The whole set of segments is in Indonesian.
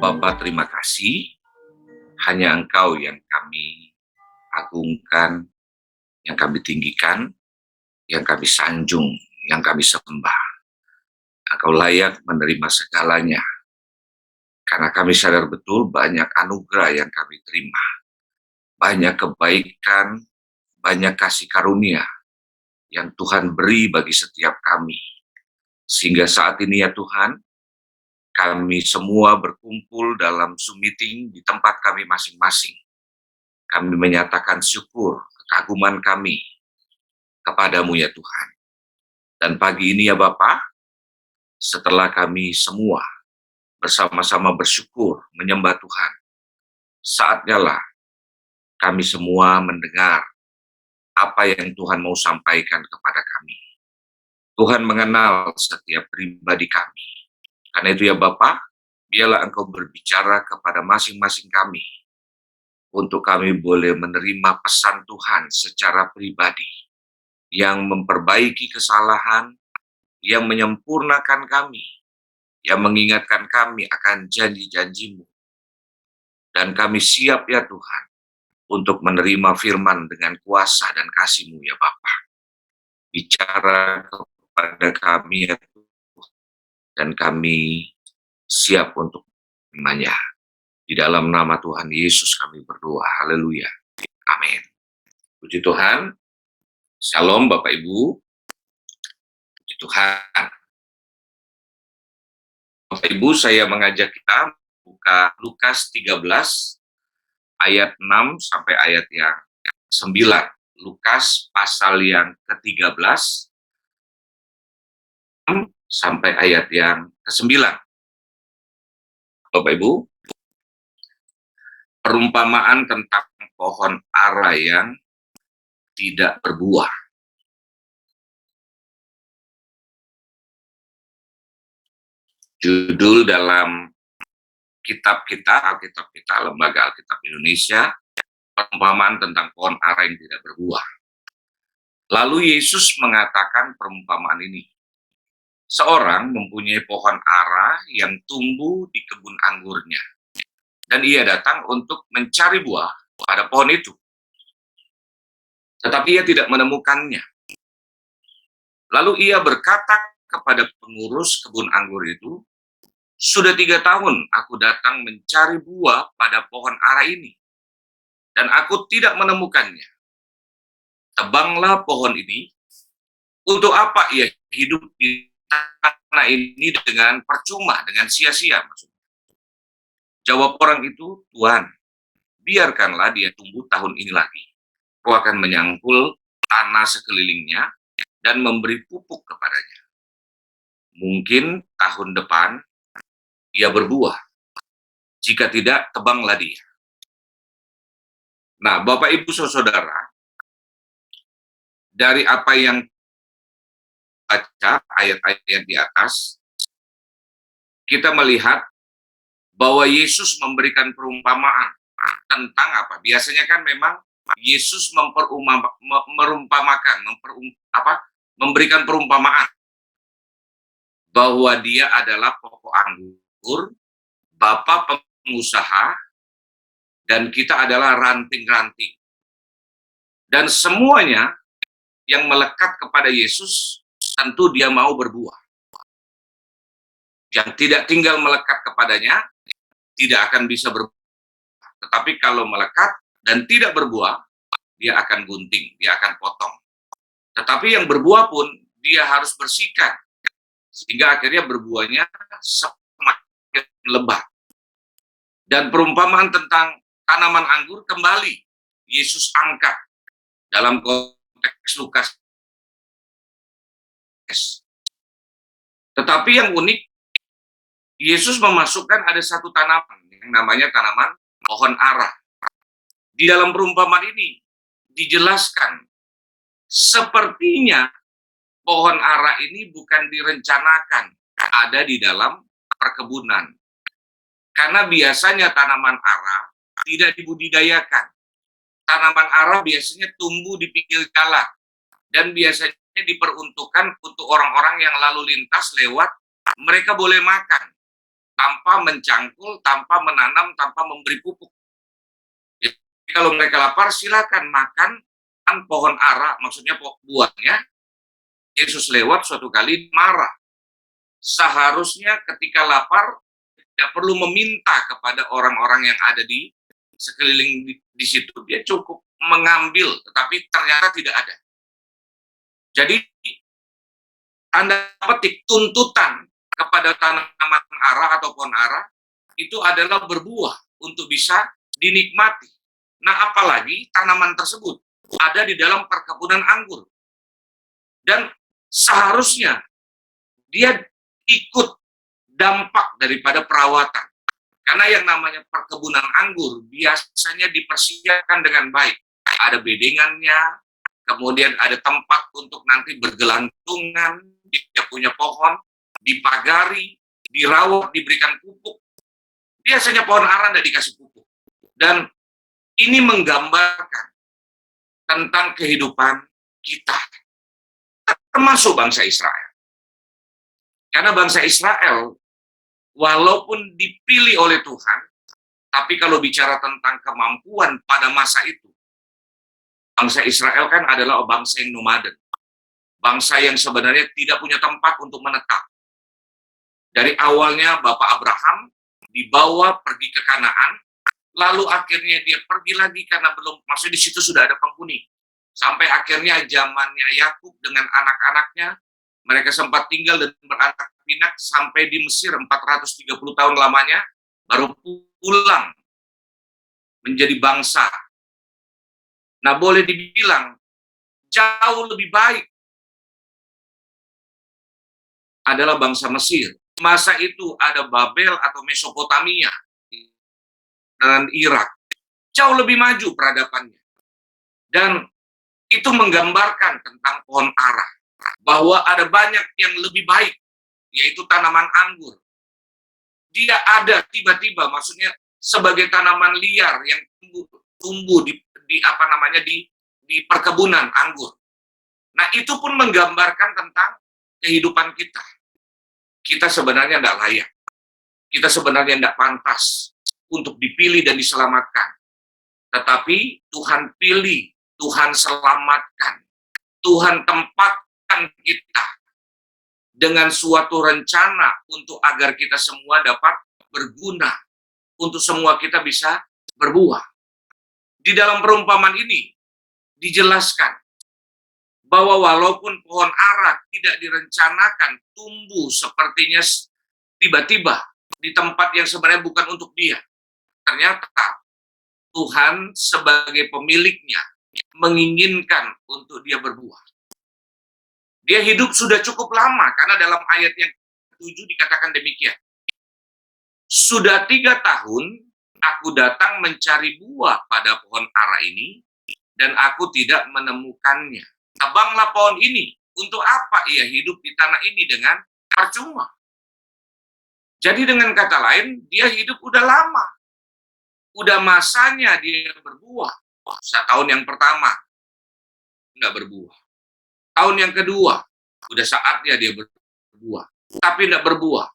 Bapa, terima kasih. Hanya Engkau yang kami agungkan, yang kami tinggikan, yang kami sanjung, yang kami sembah. Engkau layak menerima segalanya. Karena kami sadar betul banyak anugerah yang kami terima. Banyak kebaikan, banyak kasih karunia yang Tuhan beri bagi setiap kami. Sehingga saat ini ya Tuhan, kami semua berkumpul dalam Zoom meeting di tempat kami masing-masing. Kami menyatakan syukur, kekaguman kami kepadamu ya Tuhan. Dan pagi ini ya Bapa, setelah kami semua bersama-sama bersyukur, menyembah Tuhan, saatnya lah kami semua mendengar apa yang Tuhan mau sampaikan kepada kami. Tuhan mengenal setiap pribadi kami. Karena itu ya Bapa, biarlah Engkau berbicara kepada masing-masing kami, untuk kami boleh menerima pesan Tuhan secara pribadi, yang memperbaiki kesalahan, yang menyempurnakan kami, yang mengingatkan kami akan janji-janji-Mu. Dan kami siap ya Tuhan, untuk menerima firman dengan kuasa dan kasih-Mu ya Bapa. Bicara kepada kami ya Tuhan, dan kami siap untuk menerimanya. Di dalam nama Tuhan Yesus kami berdoa. Haleluya. Amin. Puji Tuhan. Shalom Bapak Ibu. Puji Tuhan. Bapak Ibu, saya mengajak kita buka Lukas 13 ayat 6 sampai ayat yang 9. Lukas pasal yang ke-13 sampai ayat yang ke-9. Bapak Ibu, perumpamaan tentang pohon ara yang tidak berbuah. Judul dalam kitab kita, Alkitab kita, Lembaga Alkitab Indonesia, perumpamaan tentang pohon ara yang tidak berbuah. Lalu Yesus mengatakan perumpamaan ini. Seorang mempunyai pohon ara yang tumbuh di kebun anggurnya. Dan ia datang untuk mencari buah pada pohon itu. Tetapi ia tidak menemukannya. Lalu ia berkata kepada pengurus kebun anggur itu, "Sudah 3 tahun aku datang mencari buah pada pohon ara ini, dan aku tidak menemukannya. Tebanglah pohon ini. Untuk apa ia hidup di tanah ini dengan percuma, dengan sia-sia?" Jawab orang itu, "Tuhan, biarkanlah dia tumbuh tahun ini lagi. Aku akan menyangkul tanah sekelilingnya dan memberi pupuk kepadanya. Mungkin tahun depan ia berbuah. Jika tidak, tebanglah dia." Nah, Bapak Ibu Saudara, dari apa yang baca ayat-ayat di atas, kita melihat bahwa Yesus memberikan perumpamaan tentang apa? Biasanya kan memang Yesus memberikan perumpamaan bahwa dia adalah pokok anggur, bapa pengusaha, dan kita adalah ranting-ranting. Dan semuanya yang melekat kepada Yesus, tentu dia mau berbuah. Yang tidak tinggal melekat kepadanya, tidak akan bisa berbuah. Tetapi kalau melekat dan tidak berbuah, dia akan gunting, dia akan potong. Tetapi yang berbuah pun, dia harus bersihkan. Sehingga akhirnya berbuahnya semakin lebat. Dan perumpamaan tentang tanaman anggur kembali Yesus angkat dalam konteks Lukas. Tetapi yang unik, Yesus memasukkan ada satu tanaman yang namanya tanaman pohon ara. Di dalam perumpamaan ini dijelaskan, sepertinya pohon ara ini bukan direncanakan ada di dalam perkebunan. Karena biasanya tanaman ara tidak dibudidayakan. Tanaman ara biasanya tumbuh di pinggir jalan dan biasanya diperuntukkan untuk orang-orang yang lalu lintas lewat, mereka boleh makan. tanpa mencangkul, tanpa menanam, tanpa memberi pupuk. Jadi kalau mereka lapar, silakan makan pohon ara, maksudnya buahnya. Yesus lewat suatu kali marah. Seharusnya ketika lapar, tidak perlu meminta kepada orang-orang yang ada di sekeliling di situ. Dia cukup mengambil, tetapi ternyata tidak ada. Jadi, Anda petik tuntutan kepada tanaman ara atau pohon ara, itu adalah berbuah untuk bisa dinikmati. Nah, apalagi tanaman tersebut ada di dalam perkebunan anggur. Dan seharusnya dia ikut dampak daripada perawatan. Karena yang namanya perkebunan anggur biasanya dipersiapkan dengan baik. Ada bedengannya, kemudian ada tempat untuk nanti bergelantungan, dia punya pohon, dipagari, dirawat, diberikan pupuk. Biasanya pohon ara tidak dikasih pupuk. Dan ini menggambarkan tentang kehidupan kita, termasuk bangsa Israel. Karena bangsa Israel, walaupun dipilih oleh Tuhan, tapi kalau bicara tentang kemampuan pada masa itu, bangsa Israel kan adalah bangsa yang nomaden. Bangsa yang sebenarnya tidak punya tempat untuk menetap. Dari awalnya Bapak Abraham dibawa pergi ke Kanaan, lalu akhirnya dia pergi lagi karena belum, maksudnya di situ sudah ada penghuni. Sampai akhirnya zamannya Yakub dengan anak-anaknya, mereka sempat tinggal dan beranak pinak sampai di Mesir 430 tahun lamanya, baru pulang menjadi bangsa. Nah, boleh dibilang jauh lebih baik adalah bangsa Mesir. Masa itu ada Babel atau Mesopotamia dan Irak. Jauh lebih maju peradabannya. Dan itu menggambarkan tentang pohon ara. Bahwa ada banyak yang lebih baik, yaitu tanaman anggur. Dia ada tiba-tiba, maksudnya sebagai tanaman liar yang tumbuh di perkebunan anggur. Nah, itu pun menggambarkan tentang kehidupan kita. Kita sebenarnya tidak layak. Kita sebenarnya tidak pantas untuk dipilih dan diselamatkan. Tetapi Tuhan pilih, Tuhan selamatkan, Tuhan tempatkan kita dengan suatu rencana untuk agar kita semua dapat berguna, untuk semua kita bisa berbuah. Di dalam perumpamaan ini dijelaskan bahwa walaupun pohon ara tidak direncanakan tumbuh sepertinya tiba-tiba di tempat yang sebenarnya bukan untuk dia, ternyata Tuhan sebagai pemiliknya menginginkan untuk dia berbuah. Dia hidup sudah cukup lama, karena dalam ayat yang ke-7 dikatakan demikian. Sudah 3 tahun aku datang mencari buah pada pohon ara ini, dan aku tidak menemukannya. Tebanglah pohon ini. Untuk apa ia hidup di tanah ini dengan percuma? Jadi dengan kata lain, dia hidup udah lama. Udah masanya dia berbuah. Tahun yang pertama, enggak berbuah. Tahun yang kedua, udah saatnya dia berbuah. Tapi enggak berbuah.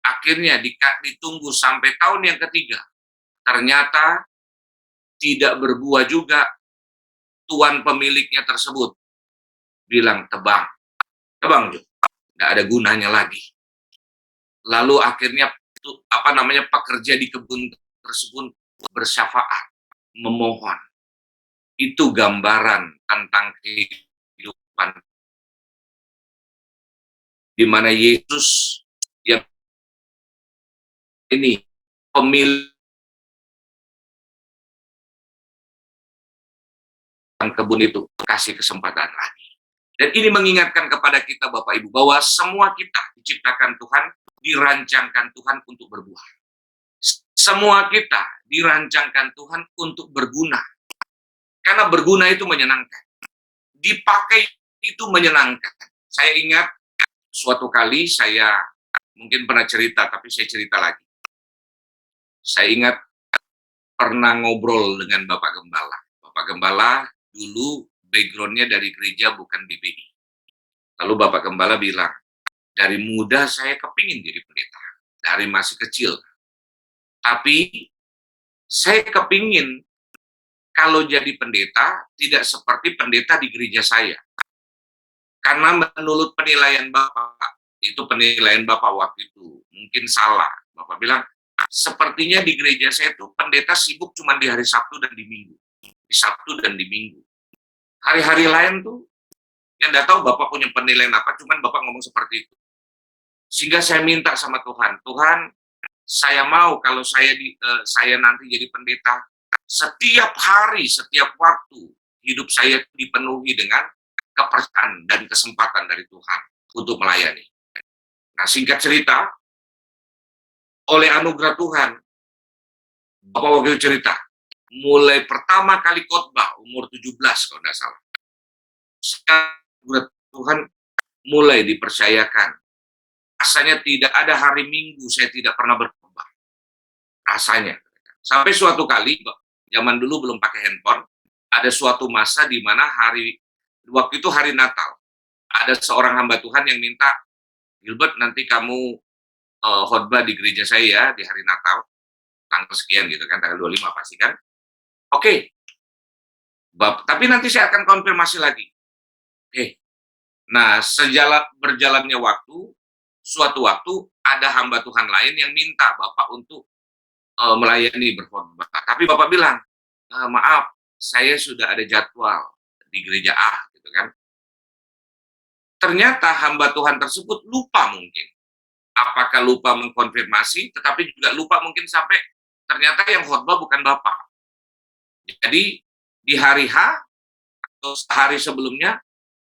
Akhirnya ditunggu sampai tahun yang ketiga. Ternyata tidak berbuah juga. Tuan pemiliknya tersebut bilang tebang juga, nggak ada gunanya lagi. Lalu akhirnya pekerja di kebun tersebut bersyafaat, memohon. Itu gambaran tentang kehidupan di mana Yesus yang ini pemilik kebun itu kasih kesempatan lagi. Dan ini mengingatkan kepada kita Bapak Ibu bahwa semua kita diciptakan Tuhan, dirancangkan Tuhan untuk berbuah. Semua kita dirancangkan Tuhan untuk berguna. Karena berguna itu menyenangkan. Dipakai itu menyenangkan. Saya ingat suatu kali saya mungkin pernah cerita, tapi saya cerita lagi. Saya ingat pernah ngobrol dengan Bapak Gembala. Bapak Gembala dulu background-nya dari gereja, bukan BBI. Lalu Bapak Gembala bilang, dari muda saya kepingin jadi pendeta. dari masih kecil. Tapi saya kepingin kalau jadi pendeta tidak seperti pendeta di gereja saya. Karena menurut penilaian Bapak, itu penilaian Bapak waktu itu, mungkin salah. Bapak bilang, sepertinya di gereja saya itu pendeta sibuk cuma di hari Sabtu dan di Minggu. Di Sabtu dan di Minggu. Hari-hari lain tuh, yang nggak tahu Bapak punya penilaian apa, cuman Bapak ngomong seperti itu. Sehingga saya minta sama Tuhan, Tuhan, saya mau kalau saya nanti jadi pendeta, setiap hari, setiap waktu, hidup saya dipenuhi dengan kepercayaan dan kesempatan dari Tuhan untuk melayani. Nah, singkat cerita, oleh anugerah Tuhan, Bapak wakil cerita, mulai pertama kali khotbah, umur 17 kalau tidak salah, Tuhan mulai dipercayakan. Rasanya tidak ada hari Minggu saya tidak pernah berkhotbah. Rasanya. Sampai suatu kali, zaman dulu belum pakai handphone, ada suatu masa di mana waktu itu hari Natal. Ada seorang hamba Tuhan yang minta, Gilbert nanti kamu khotbah di gereja saya ya, di hari Natal, tanggal sekian gitu kan, tanggal 25 pasti kan. Oke. Tapi nanti saya akan konfirmasi lagi. Oke. Nah, berjalannya waktu, suatu waktu ada hamba Tuhan lain yang minta Bapak untuk melayani berkhotbah. Tapi Bapak bilang, maaf, saya sudah ada jadwal di gereja A, gitu kan. Ternyata hamba Tuhan tersebut lupa mungkin. Apakah lupa mengkonfirmasi, tetapi juga lupa mungkin sampai ternyata yang khotbah bukan Bapak. Jadi di hari H atau sehari sebelumnya,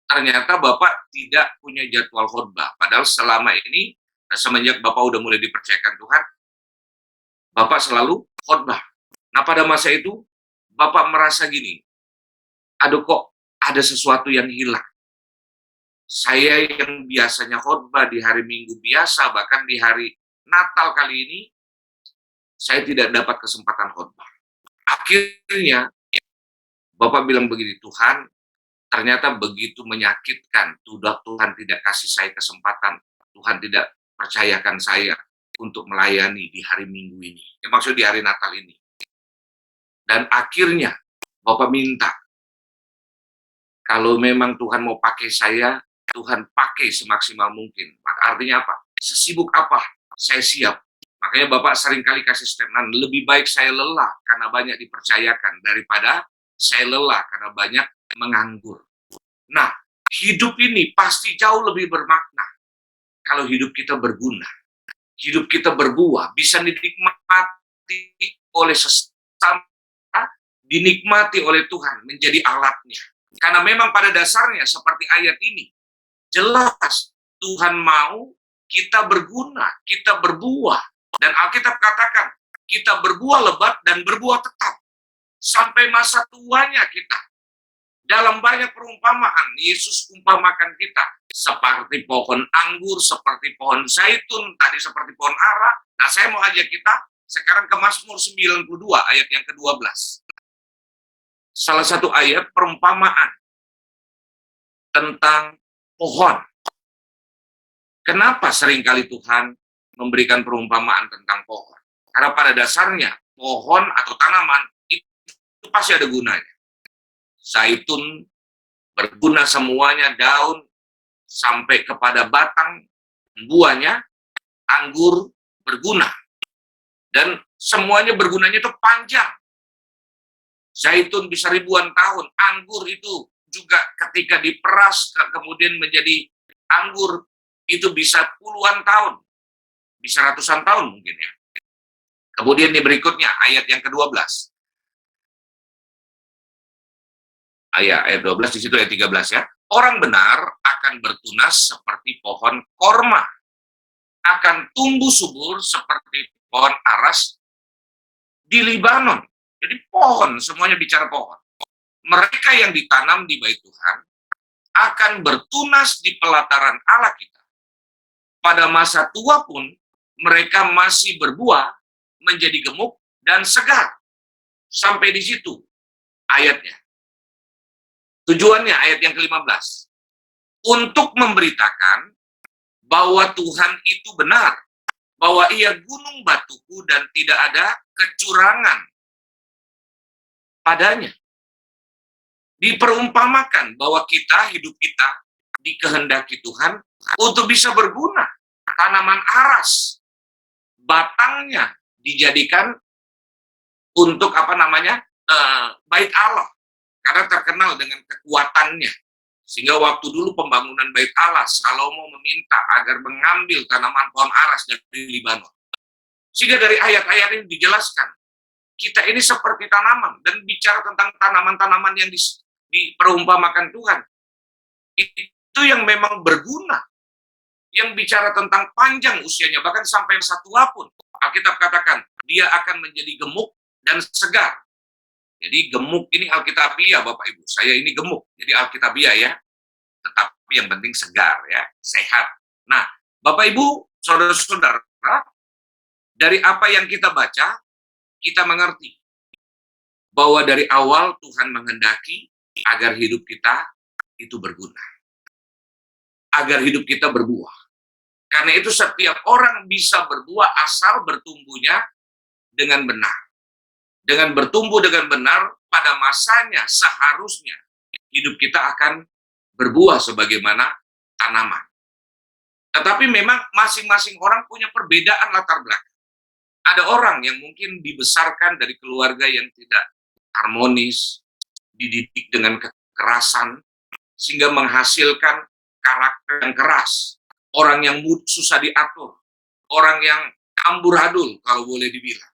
ternyata Bapak tidak punya jadwal khotbah. Padahal selama ini, semenjak Bapak udah mulai dipercayakan Tuhan, Bapak selalu khotbah. Nah, pada masa itu, Bapak merasa gini, aduh kok ada sesuatu yang hilang. Saya yang biasanya khotbah di hari Minggu biasa, bahkan di hari Natal kali ini, saya tidak dapat kesempatan khotbah. Akhirnya, Bapak bilang begini, Tuhan, ternyata begitu menyakitkan, Tuhan tidak kasih saya kesempatan, Tuhan tidak percayakan saya untuk melayani di hari Minggu ini. Maksud di hari Natal ini. Dan akhirnya, Bapak minta, kalau memang Tuhan mau pakai saya, Tuhan pakai semaksimal mungkin. Maka artinya apa? Sesibuk apa, saya siap. Makanya Bapak seringkali kasih statement, lebih baik saya lelah karena banyak dipercayakan, daripada saya lelah karena banyak menganggur. Nah, hidup ini pasti jauh lebih bermakna kalau hidup kita berguna. Hidup kita berbuah, bisa dinikmati oleh sesama, dinikmati oleh Tuhan, menjadi alatnya. Karena memang pada dasarnya seperti ayat ini, jelas Tuhan mau kita berguna, kita berbuah. Dan Alkitab katakan, kita berbuah lebat dan berbuah tetap. Sampai masa tuanya kita. Dalam banyak perumpamaan, Yesus umpamakan kita. Seperti pohon anggur, seperti pohon zaitun, tadi seperti pohon ara. Nah, saya mau ajak kita sekarang ke Mazmur 92, ayat yang ke-12. Salah satu ayat perumpamaan tentang pohon. Kenapa seringkali Tuhan memberikan perumpamaan tentang pohon? Karena pada dasarnya, pohon atau tanaman itu pasti ada gunanya. Zaitun berguna semuanya, daun sampai kepada batang buahnya, anggur berguna. Dan semuanya bergunanya itu panjang. Zaitun bisa ribuan tahun, anggur itu juga ketika diperas kemudian menjadi anggur itu bisa puluhan tahun, bisa ratusan tahun mungkin ya. Kemudian di berikutnya ayat yang ke-12. Ayat 12 di situ ayat 13 ya. Orang benar akan bertunas seperti pohon korma, akan tumbuh subur seperti pohon aras di Libanon. Jadi pohon, semuanya bicara pohon. Mereka yang ditanam di bait Tuhan akan bertunas di pelataran Allah kita. Pada masa tua pun mereka masih berbuah, menjadi gemuk dan segar. Sampai di situ ayatnya. Tujuannya ayat yang ke-15. Untuk memberitakan bahwa Tuhan itu benar, bahwa ia gunung batuku dan tidak ada kecurangan padanya. Diperumpamakan bahwa hidup kita dikehendaki Tuhan untuk bisa berguna. Tanaman aras, batangnya dijadikan untuk bait Allah, karena terkenal dengan kekuatannya. Sehingga waktu dulu pembangunan bait Allah, Salomo meminta agar mengambil tanaman pohon aras dari Libanon. Sehingga dari ayat-ayat ini dijelaskan, kita ini seperti tanaman, dan bicara tentang tanaman-tanaman yang diperumpamakan Tuhan. Itu yang memang berguna, yang bicara tentang panjang usianya, bahkan sampai masa tua pun. Alkitab katakan, dia akan menjadi gemuk dan segar. Jadi gemuk ini alkitabiah, Bapak Ibu. Saya ini gemuk, jadi alkitabiah ya. Tetapi yang penting segar ya, sehat. Nah, Bapak Ibu, saudara-saudara, dari apa yang kita baca, kita mengerti bahwa dari awal Tuhan menghendaki agar hidup kita itu berguna. Agar hidup kita berbuah. Karena itu setiap orang bisa berbuah asal bertumbuhnya dengan benar. Dengan bertumbuh dengan benar, pada masanya seharusnya hidup kita akan berbuah sebagaimana tanaman. Tetapi memang masing-masing orang punya perbedaan latar belakang. Ada orang yang mungkin dibesarkan dari keluarga yang tidak harmonis, dididik dengan kekerasan, sehingga menghasilkan karakter yang keras, orang yang susah diatur, orang yang amburadul kalau boleh dibilang.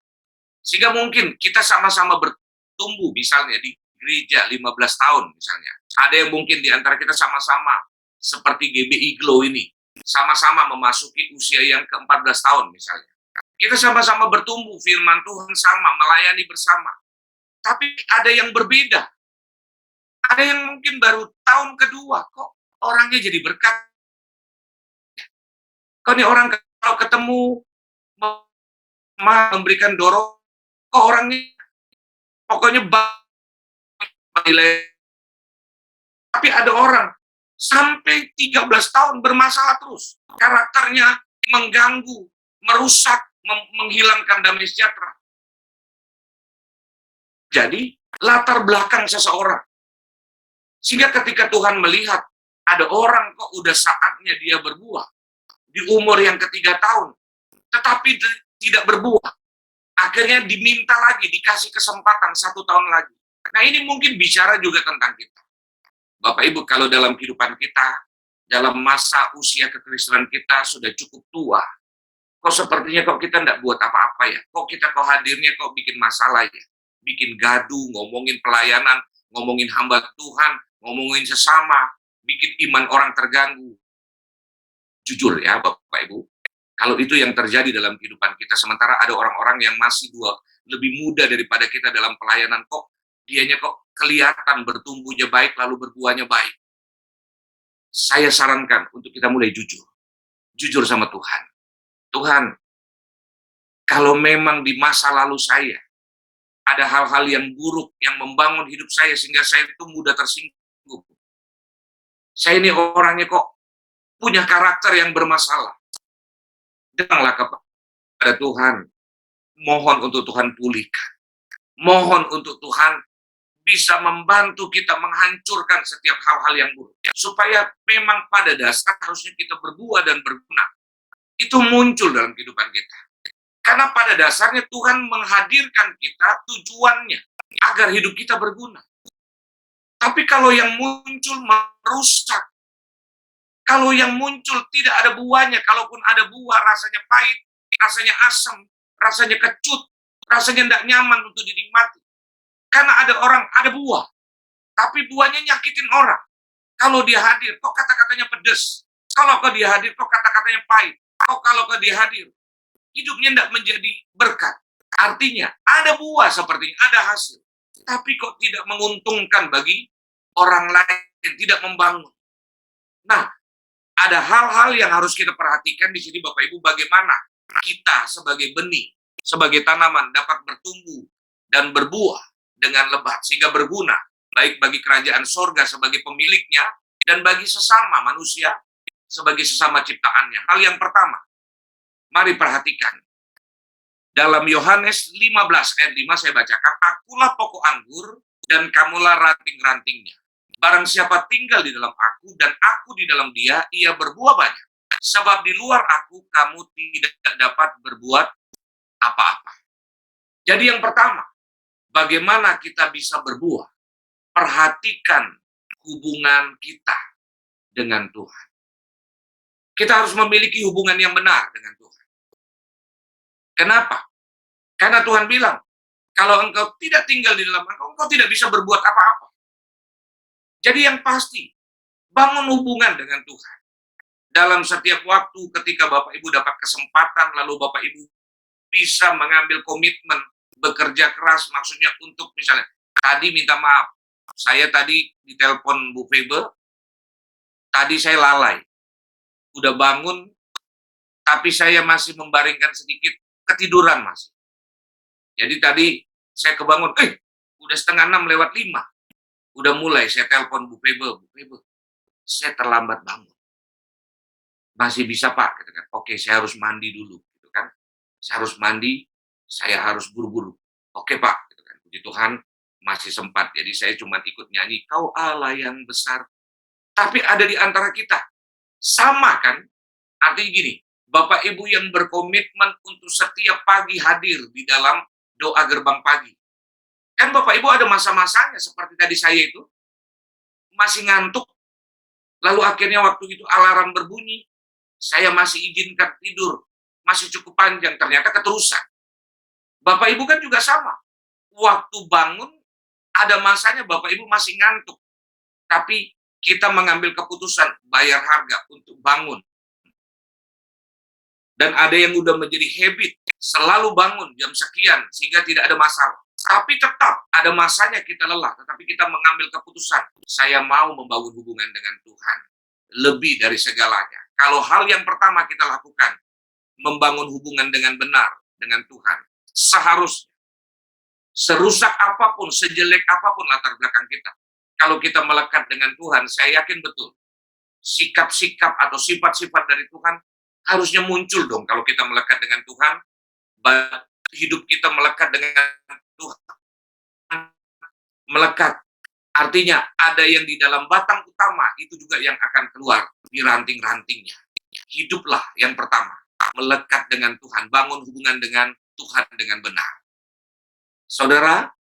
Sehingga mungkin kita sama-sama bertumbuh, misalnya di gereja 15 tahun misalnya. Ada yang mungkin di antara kita sama-sama seperti GBI Glow ini, sama-sama memasuki usia yang ke-14 tahun misalnya. Kita sama-sama bertumbuh, firman Tuhan sama, melayani bersama. Tapi ada yang berbeda. Ada yang mungkin baru tahun kedua, kok orangnya jadi berkat. Kok nih orang kalau ketemu memberikan dorong, kok orangnya pokoknya nilai. Tapi ada orang sampai 13 tahun bermasalah terus. Karakternya mengganggu, merusak, menghilangkan damai sejahtera. Jadi, latar belakang seseorang. Sehingga ketika Tuhan melihat ada orang kok udah saatnya dia berbuah di umur yang ke-3 tahun, tetapi tidak berbuah. Akhirnya diminta lagi, dikasih kesempatan 1 tahun lagi. Nah, ini mungkin bicara juga tentang kita. Bapak Ibu, kalau dalam kehidupan kita, dalam masa usia kekristenan kita sudah cukup tua, kok sepertinya kok kita tidak buat apa-apa ya? Kok kita hadirnya kok bikin masalah ya? Bikin gaduh, ngomongin pelayanan, ngomongin hamba Tuhan, ngomongin sesama, bikin iman orang terganggu. Jujur ya Bapak Ibu, kalau itu yang terjadi dalam kehidupan kita, sementara ada orang-orang yang masih lebih muda daripada kita dalam pelayanan, kok dianya kok kelihatan bertumbuhnya baik, lalu berbuahnya baik. Saya sarankan untuk kita mulai jujur. Jujur sama Tuhan. Tuhan, kalau memang di masa lalu saya ada hal-hal yang buruk yang membangun hidup saya sehingga saya itu mudah tersinggung. Saya ini orangnya kok punya karakter yang bermasalah. Datanglah kepada Tuhan. Mohon untuk Tuhan pulihkan. Mohon untuk Tuhan bisa membantu kita menghancurkan setiap hal-hal yang buruk. Supaya memang pada dasar harusnya kita berbuah dan berguna. Itu muncul dalam kehidupan kita. Karena pada dasarnya Tuhan menghadirkan kita tujuannya agar hidup kita berguna. Tapi kalau yang muncul merusak, kalau yang muncul tidak ada buahnya, kalaupun ada buah rasanya pahit, rasanya asam, rasanya kecut, rasanya tidak nyaman untuk dinikmati. Karena ada orang, ada buah, tapi buahnya nyakitin orang. Kalau dia hadir, kok kata-katanya pedes. Kalau dia hadir, kok kata-katanya pahit. Kalau dia hadir, hidupnya tidak menjadi berkat. Artinya, ada buah sepertinya, ada hasil. Tapi kok tidak menguntungkan bagi orang lain, tidak membangun. Nah, ada hal-hal yang harus kita perhatikan di sini Bapak Ibu, bagaimana kita sebagai benih, sebagai tanaman dapat bertumbuh dan berbuah dengan lebat, sehingga berguna, baik bagi kerajaan sorga sebagai pemiliknya, dan bagi sesama manusia sebagai sesama ciptaannya. Hal yang pertama, Mari perhatikan. Dalam Yohanes 15 ayat 5 saya bacakan, akulah pokok anggur dan kamulah ranting-rantingnya. Barang siapa tinggal di dalam aku dan aku di dalam dia, ia berbuah banyak. Sebab di luar aku kamu tidak dapat berbuat apa-apa. Jadi yang pertama, bagaimana kita bisa berbuah? Perhatikan hubungan kita dengan Tuhan. Kita harus memiliki hubungan yang benar dengan Tuhan. Kenapa? Karena Tuhan bilang, kalau engkau tidak tinggal di dalam aku, engkau tidak bisa berbuat apa-apa. Jadi yang pasti, bangun hubungan dengan Tuhan. Dalam setiap waktu ketika Bapak Ibu dapat kesempatan, lalu Bapak Ibu bisa mengambil komitmen, bekerja keras, maksudnya untuk misalnya, tadi minta maaf, saya tadi ditelepon Bu Febe, tadi saya lalai, udah bangun, tapi saya masih membaringkan sedikit, ketiduran masih. Jadi tadi saya kebangun, udah 5:30 lewat, udah mulai saya telepon Bu Febe, saya terlambat bangun. Masih bisa Pak, gitu kan. Oke, saya harus mandi dulu, gitu kan. Saya harus mandi, saya harus buru-buru. Oke Pak, gitu kan. Puji Tuhan masih sempat. Jadi saya cuma ikut nyanyi, Kau Allah yang besar. Tapi ada di antara kita. Sama kan? Artinya gini, Bapak Ibu yang berkomitmen untuk setiap pagi hadir di dalam doa gerbang pagi. Kan Bapak Ibu ada masa-masanya seperti tadi saya itu. Masih ngantuk. Lalu akhirnya waktu itu alarm berbunyi. Saya masih izinkan tidur. Masih cukup panjang. Ternyata keterusan. Bapak Ibu kan juga sama. Waktu bangun, ada masanya Bapak Ibu masih ngantuk. Tapi kita mengambil keputusan bayar harga untuk bangun. Dan ada yang udah menjadi habit, selalu bangun jam sekian, sehingga tidak ada masalah. Tapi tetap ada masanya kita lelah, tetapi kita mengambil keputusan, saya mau membangun hubungan dengan Tuhan, lebih dari segalanya. Kalau hal yang pertama kita lakukan, membangun hubungan dengan benar, dengan Tuhan, seharusnya, serusak apapun, sejelek apapun latar belakang kita, kalau kita melekat dengan Tuhan, saya yakin betul, sikap-sikap atau sifat-sifat dari Tuhan harusnya muncul dong kalau kita melekat dengan Tuhan, hidup kita melekat dengan Tuhan. Melekat, artinya ada yang di dalam batang utama, itu juga yang akan keluar di ranting-rantingnya. Hiduplah yang pertama, melekat dengan Tuhan, bangun hubungan dengan Tuhan dengan benar. Saudara,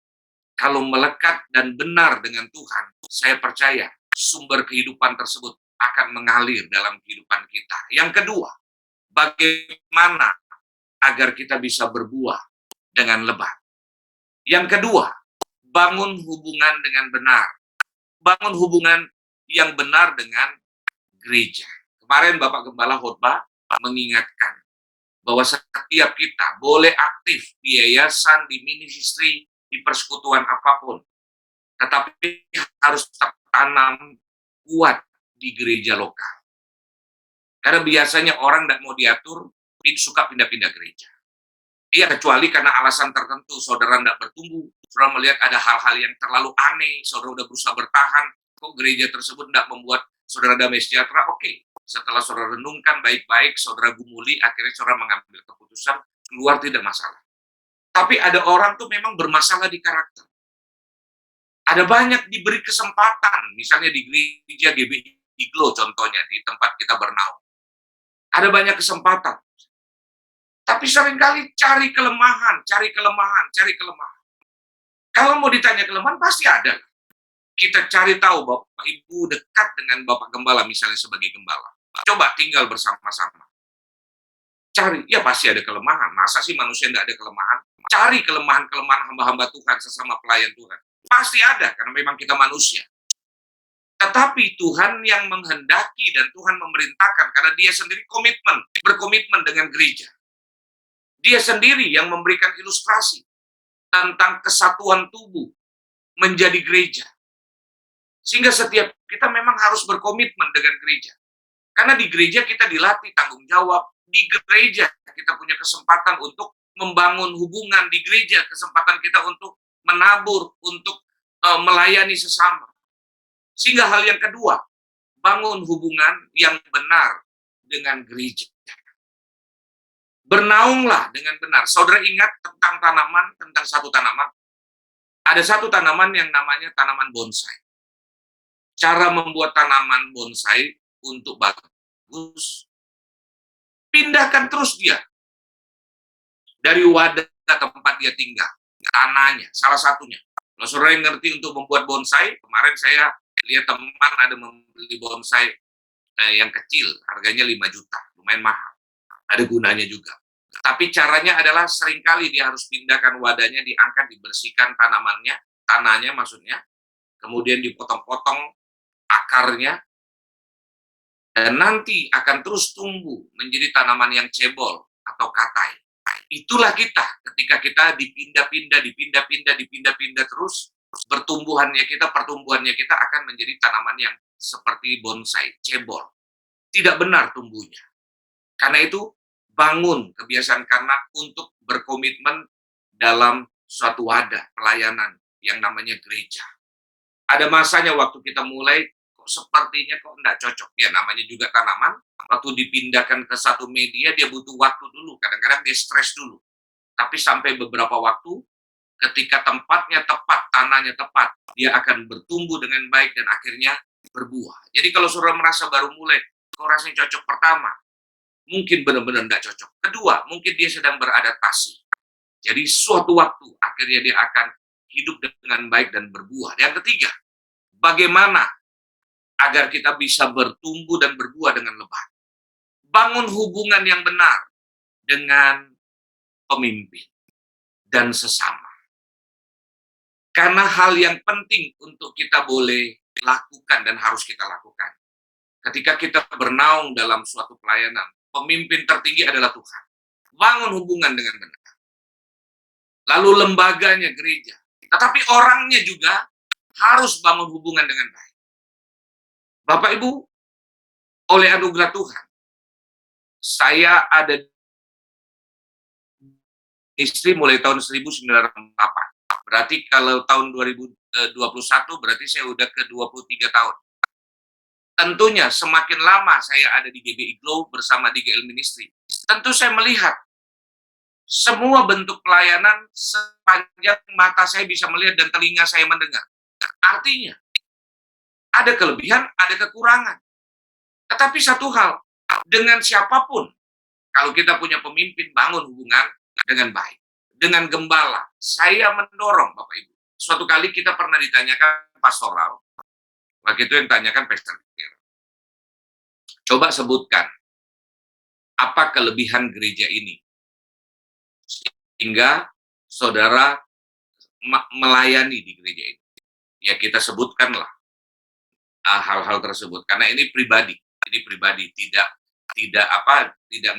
kalau melekat dan benar dengan Tuhan, saya percaya sumber kehidupan tersebut akan mengalir dalam kehidupan kita. Yang kedua, bagaimana agar kita bisa berbuah dengan lebat. Yang kedua, bangun hubungan dengan benar. Bangun hubungan yang benar dengan gereja. Kemarin Bapak Gembala khotbah mengingatkan bahwa setiap kita boleh aktif di yayasan, di ministry, di persekutuan apapun. Tetapi harus tertanam kuat di gereja lokal. Karena biasanya orang tidak mau diatur, suka pindah-pindah gereja. Iya, kecuali karena alasan tertentu, saudara tidak bertumbuh, saudara melihat ada hal-hal yang terlalu aneh, saudara sudah berusaha bertahan, kok gereja tersebut tidak membuat saudara damai sejahtera, oke. Setelah saudara renungkan baik-baik, saudara gumuli, akhirnya saudara mengambil keputusan, keluar tidak masalah. Tapi ada orang tuh memang bermasalah di karakter. Ada banyak diberi kesempatan, misalnya di gereja GBI Iglo contohnya, di tempat kita bernaung. Ada banyak kesempatan. Tapi seringkali cari kelemahan. Kalau mau ditanya kelemahan, pasti ada. Kita cari tahu Bapak Ibu dekat dengan Bapak Gembala, misalnya sebagai gembala. Coba tinggal bersama-sama. Cari, ya pasti ada kelemahan. Masa sih manusia tidak ada kelemahan? Cari kelemahan-kelemahan hamba-hamba Tuhan, sesama pelayan Tuhan. Pasti ada, karena memang kita manusia. Tetapi Tuhan yang menghendaki dan Tuhan memerintahkan, karena dia sendiri berkomitmen dengan gereja. Dia sendiri yang memberikan ilustrasi tentang kesatuan tubuh menjadi gereja. Sehingga setiap kita memang harus berkomitmen dengan gereja. Karena di gereja kita dilatih tanggung jawab, di gereja kita punya kesempatan untuk membangun hubungan, di gereja kesempatan kita untuk menabur, untuk melayani sesama. Sehingga hal yang kedua, bangun hubungan yang benar dengan gereja. Bernaunglah dengan benar. Saudara ingat tentang tanaman, tentang satu tanaman. Ada satu tanaman yang namanya tanaman bonsai. Cara membuat tanaman bonsai untuk bagus, pindahkan terus dia dari wadah tempat dia tinggal, tanahnya, salah satunya. Kalau saudara yang ngerti untuk membuat bonsai, kemarin saya lihat teman ada membeli bonsai yang kecil, harganya 5 juta, lumayan mahal. Ada gunanya juga. Tapi caranya adalah seringkali dia harus pindahkan wadahnya, diangkat, dibersihkan tanamannya, tanahnya maksudnya, kemudian dipotong-potong akarnya, dan nanti akan terus tumbuh menjadi tanaman yang cebol atau katai. Itulah kita, ketika kita dipindah-pindah terus, pertumbuhannya kita akan menjadi tanaman yang seperti bonsai, cebol. Tidak benar tumbuhnya. Karena itu, bangun kebiasaan karena untuk berkomitmen dalam suatu wadah pelayanan yang namanya gereja. Ada masanya waktu kita mulai, kok sepertinya kok enggak cocok. Ya, namanya juga tanaman, waktu dipindahkan ke satu media, dia butuh waktu dulu. Kadang-kadang dia stres dulu. Tapi sampai beberapa waktu, ketika tempatnya tepat, tanahnya tepat, dia akan bertumbuh dengan baik dan akhirnya berbuah. Jadi kalau saudara merasa baru mulai, kok rasanya cocok pertama, mungkin benar-benar nggak cocok. Kedua, mungkin dia sedang beradaptasi. Jadi suatu waktu, akhirnya dia akan hidup dengan baik dan berbuah. Yang ketiga, bagaimana agar kita bisa bertumbuh dan berbuah dengan lebat? Bangun hubungan yang benar dengan pemimpin dan sesama. Karena hal yang penting untuk kita boleh lakukan dan harus kita lakukan. Ketika kita bernaung dalam suatu pelayanan, pemimpin tertinggi adalah Tuhan. Bangun hubungan dengan benar. Lalu lembaganya gereja. Tetapi orangnya juga harus bangun hubungan dengan baik. Bapak Ibu, oleh anugerah Tuhan, saya ada istri mulai tahun 1998. Berarti kalau tahun 2021, berarti saya udah ke 23 tahun. Tentunya semakin lama saya ada di GBI Glow bersama DGL Ministry, tentu saya melihat semua bentuk pelayanan sepanjang mata saya bisa melihat dan telinga saya mendengar. Artinya, ada kelebihan, ada kekurangan. Tetapi satu hal, dengan siapapun, kalau kita punya pemimpin, bangun hubungan dengan baik. Dengan gembala, saya mendorong, Bapak Ibu. Suatu kali kita pernah ditanyakan pastoral, waktu itu yang tanyakan Pastor. Coba sebutkan, apa kelebihan gereja ini? Sehingga saudara melayani di gereja ini. Ya kita sebutkanlah hal-hal tersebut, karena ini pribadi, tidak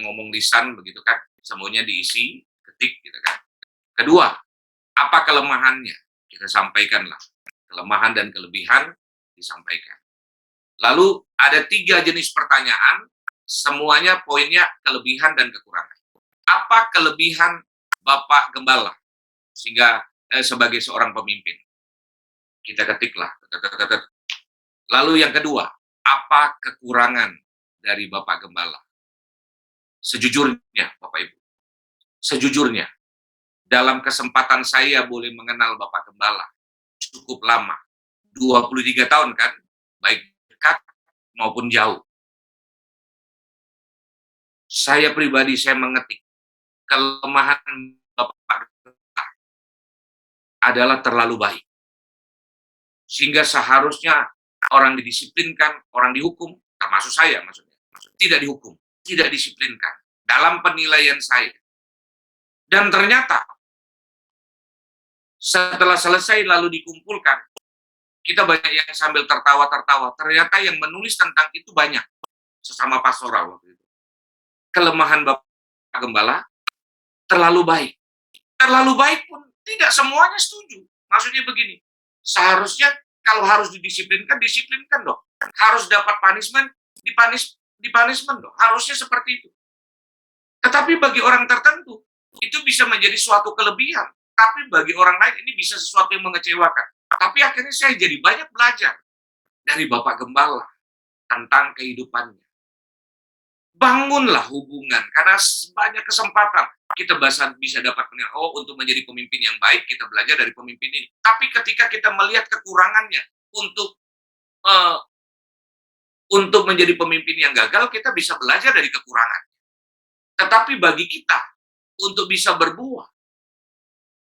ngomong lisan begitu kan, semuanya diisi, ketik gitu kan. Kedua, apa kelemahannya? Kita sampaikanlah, kelemahan dan kelebihan disampaikan. Lalu ada 3 jenis pertanyaan, semuanya poinnya kelebihan dan kekurangan. Apa kelebihan Bapak Gembala sehingga sebagai seorang pemimpin? Kita ketiklah. Lalu yang kedua, apa kekurangan dari Bapak Gembala? Sejujurnya, Bapak Ibu, sejujurnya, dalam kesempatan saya boleh mengenal Bapak Gembala cukup lama, 23 tahun kan, baik dekat maupun jauh. Saya pribadi, saya mengetik, kelemahan Bapak Gembala adalah terlalu baik. Sehingga seharusnya orang didisiplinkan, orang dihukum, termasuk saya maksudnya, tidak dihukum, tidak disiplinkan, dalam penilaian saya. Dan ternyata, setelah selesai lalu dikumpulkan, kita banyak yang sambil tertawa-tertawa, ternyata yang menulis tentang itu banyak, sesama pastoral waktu itu. Kelemahan Bapak Gembala, terlalu baik. Terlalu baik pun tidak semuanya setuju. Maksudnya begini, seharusnya kalau harus didisiplinkan, disiplinkan dong. Harus dapat punishment, dipunishment dong. Harusnya seperti itu. Tetapi bagi orang tertentu, itu bisa menjadi suatu kelebihan. Tapi bagi orang lain, ini bisa sesuatu yang mengecewakan. Tapi akhirnya saya jadi banyak belajar dari Bapak Gembala tentang kehidupannya. Bangunlah hubungan, karena banyak kesempatan kita bisa dapat penilaian, oh untuk menjadi pemimpin yang baik kita belajar dari pemimpin ini. Tapi ketika kita melihat kekurangannya untuk uh, untuk menjadi pemimpin yang gagal, kita bisa belajar dari kekurangan. Tetapi bagi kita untuk bisa berbuah,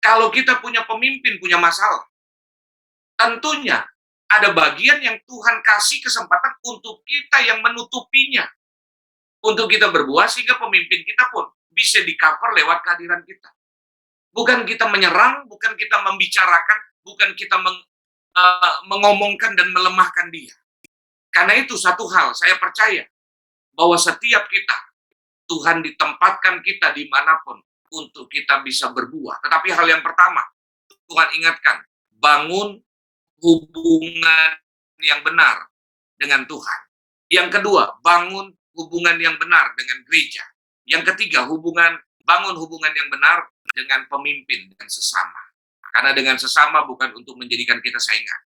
kalau kita punya pemimpin punya masalah, tentunya ada bagian yang Tuhan kasih kesempatan untuk kita yang menutupinya, untuk kita berbuah sehingga pemimpin kita pun bisa di-cover lewat kehadiran kita. Bukan kita menyerang, bukan kita membicarakan, bukan kita mengomongkan dan melemahkan dia. Karena itu satu hal, saya percaya bahwa setiap kita, Tuhan ditempatkan kita dimanapun untuk kita bisa berbuah. Tetapi hal yang pertama, Tuhan ingatkan, bangun hubungan yang benar dengan Tuhan. Yang kedua, bangun hubungan yang benar dengan gereja. Yang ketiga, bangun hubungan yang benar dengan pemimpin dan sesama. Karena dengan sesama bukan untuk menjadikan kita saingan.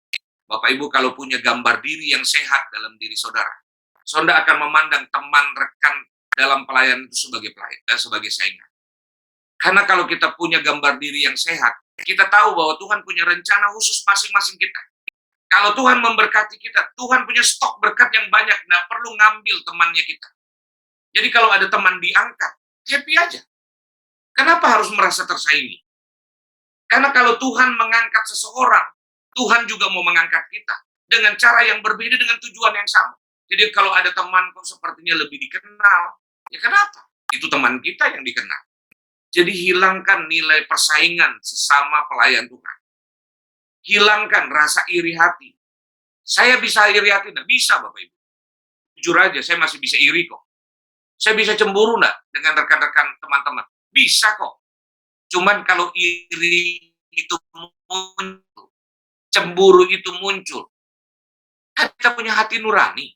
Bapak Ibu kalau punya gambar diri yang sehat dalam diri saudara, saudara akan memandang teman rekan dalam pelayanan itu sebagai saingan. Karena kalau kita punya gambar diri yang sehat, kita tahu bahwa Tuhan punya rencana khusus masing-masing kita. Kalau Tuhan memberkati kita, Tuhan punya stok berkat yang banyak, nggak perlu ngambil temannya kita. Jadi kalau ada teman diangkat, happy aja. Kenapa harus merasa tersaingi? Karena kalau Tuhan mengangkat seseorang, Tuhan juga mau mengangkat kita dengan cara yang berbeda dengan tujuan yang sama. Jadi kalau ada teman kok sepertinya lebih dikenal, ya kenapa? Itu teman kita yang dikenal. Jadi hilangkan nilai persaingan sesama pelayan Tuhan. Hilangkan rasa iri hati. Saya bisa iri hati? Nggak bisa, Bapak Ibu. Jujur aja, saya masih bisa iri kok. Saya bisa cemburu nggak dengan rekan-rekan teman-teman? Bisa kok. Cuman kalau iri itu muncul, cemburu itu muncul, kan kita punya hati nurani.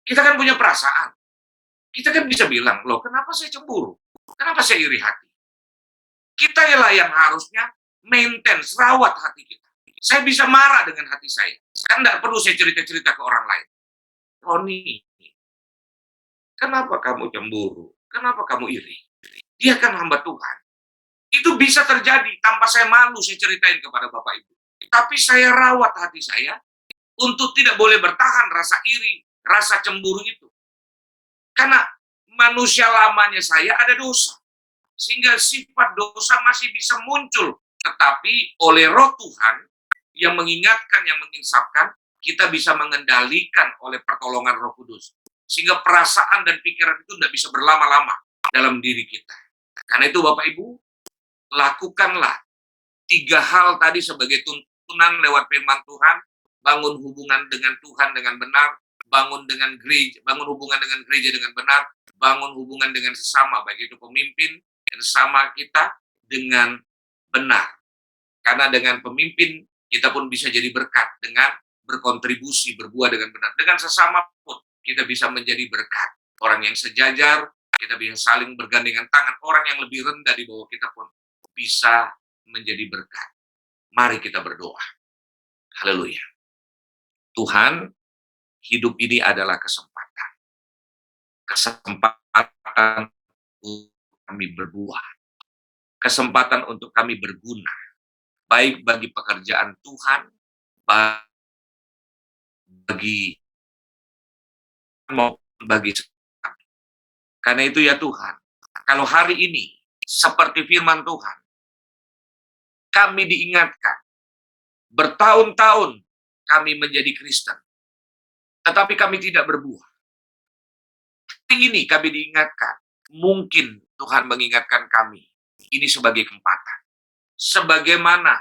Kita kan punya perasaan. Kita kan bisa bilang, loh kenapa saya cemburu? Kenapa saya iri hati? Kita lah yang harusnya maintain, rawat hati kita. Saya bisa marah dengan hati saya. Kan nggak perlu saya cerita-cerita ke orang lain. Roni, kenapa kamu cemburu? Kenapa kamu iri? Dia kan hamba Tuhan. Itu bisa terjadi tanpa saya malu saya ceritain kepada Bapak Ibu. Tapi saya rawat hati saya untuk tidak boleh bertahan rasa iri, rasa cemburu itu. Karena manusia lamanya saya ada dosa. Sehingga sifat dosa masih bisa muncul. Tetapi oleh roh Tuhan yang mengingatkan, yang menginsapkan, kita bisa mengendalikan oleh pertolongan Roh Kudus. Sehingga perasaan dan pikiran itu tidak bisa berlama-lama dalam diri kita. Karena itu Bapak Ibu, lakukanlah 3 hal tadi sebagai tuntunan lewat firman Tuhan. Bangun hubungan dengan Tuhan dengan benar, bangun hubungan dengan gereja dengan benar, bangun hubungan dengan sesama, baik itu pemimpin dan sama kita dengan benar. Karena dengan pemimpin kita pun bisa jadi berkat dengan berkontribusi, berbuah dengan benar. Dengan sesama pun kita bisa menjadi berkat. Orang yang sejajar, kita bisa saling bergandengan tangan. Orang yang lebih rendah di bawah kita pun bisa menjadi berkat. Mari kita berdoa. Haleluya. Tuhan, hidup ini adalah kesempatan. Kesempatan untuk kami berbuah. Kesempatan untuk kami berguna. Baik bagi pekerjaan Tuhan, bagi kami. Karena itu ya Tuhan, kalau hari ini seperti firman Tuhan, kami diingatkan, bertahun-tahun kami menjadi Kristen, tetapi kami tidak berbuah. Hari ini kami diingatkan, mungkin Tuhan mengingatkan kami, ini sebagai kesempatan. Sebagaimana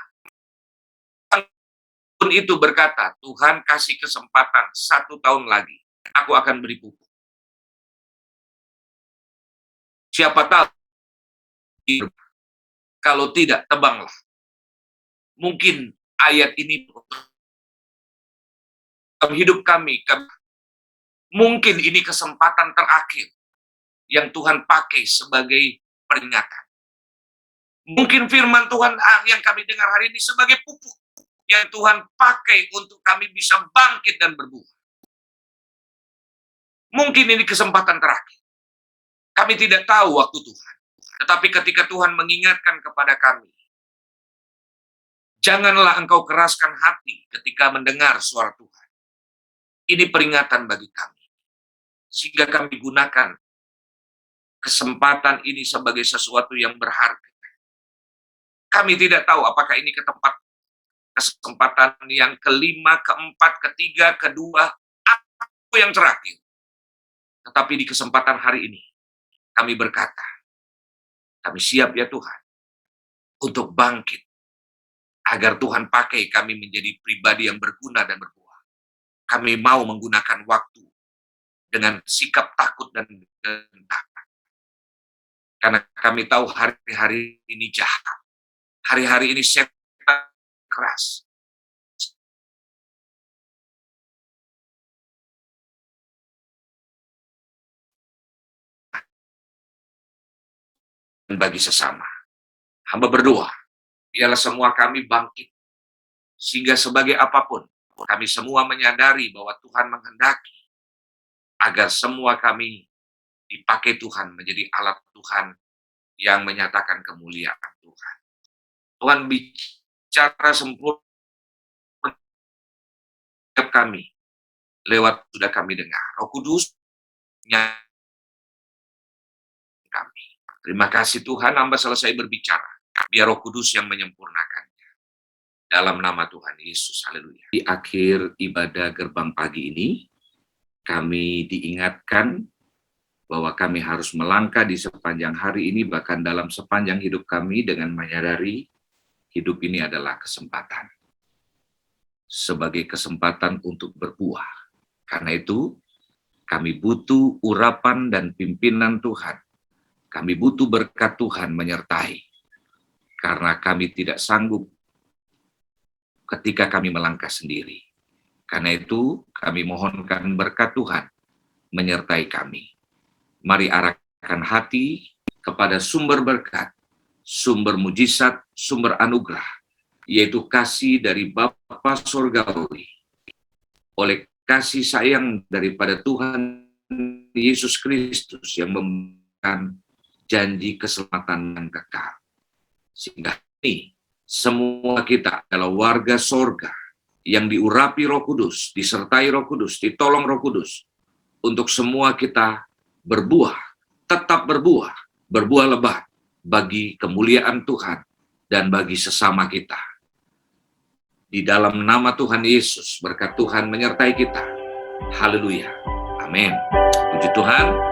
pun itu berkata, Tuhan kasih kesempatan 1 tahun lagi, aku akan beri pupuk. Siapa tahu, kalau tidak, tebanglah. Mungkin ayat ini dalam hidup kami, mungkin ini kesempatan terakhir yang Tuhan pakai sebagai peringatan. Mungkin firman Tuhan yang kami dengar hari ini sebagai pupuk yang Tuhan pakai untuk kami bisa bangkit dan berbuah. Mungkin ini kesempatan terakhir. Kami tidak tahu waktu Tuhan. Tetapi ketika Tuhan mengingatkan kepada kami, janganlah engkau keraskan hati ketika mendengar suara Tuhan. Ini peringatan bagi kami. Sehingga kami gunakan kesempatan ini sebagai sesuatu yang berharga. Kami tidak tahu apakah ini kesempatan yang kelima, keempat, ketiga, kedua, atau yang terakhir. Tetapi di kesempatan hari ini, kami berkata, kami siap ya Tuhan, untuk bangkit, agar Tuhan pakai kami menjadi pribadi yang berguna dan berbuah. Kami mau menggunakan waktu dengan sikap takut dan gentar. Karena kami tahu hari-hari ini jahat. Hari-hari ini setan keras. Dan bagi sesama. Hamba berdoa, biarlah semua kami bangkit. Sehingga sebagai apapun, kami semua menyadari bahwa Tuhan menghendaki agar semua kami dipakai Tuhan menjadi alat Tuhan yang menyatakan kemuliaan Tuhan. Tuhan bicara sempurna kami lewat sudah kami dengar. Roh Kudus kami. Terima kasih Tuhan, hamba selesai berbicara. Biar Roh Kudus yang menyempurnakannya. Dalam nama Tuhan Yesus, haleluya. Di akhir ibadah gerbang pagi ini, kami diingatkan bahwa kami harus melangkah di sepanjang hari ini, bahkan dalam sepanjang hidup kami dengan menyadari hidup ini adalah kesempatan. Sebagai kesempatan untuk berbuah. Karena itu, kami butuh urapan dan pimpinan Tuhan. Kami butuh berkat Tuhan menyertai. Karena kami tidak sanggup ketika kami melangkah sendiri. Karena itu, kami mohonkan berkat Tuhan menyertai kami. Mari arahkan hati kepada sumber berkat, sumber mujizat, sumber anugerah, yaitu kasih dari Bapa Surgawi. Oleh kasih sayang daripada Tuhan Yesus Kristus yang memberikan janji keselamatan yang kekal. Sehingga ini, semua kita adalah warga sorga yang diurapi Roh Kudus, disertai Roh Kudus, ditolong Roh Kudus, untuk semua kita berbuah, tetap berbuah, berbuah lebat bagi kemuliaan Tuhan dan bagi sesama kita. Di dalam nama Tuhan Yesus, berkat Tuhan menyertai kita. Haleluya. Amin. Puji Tuhan.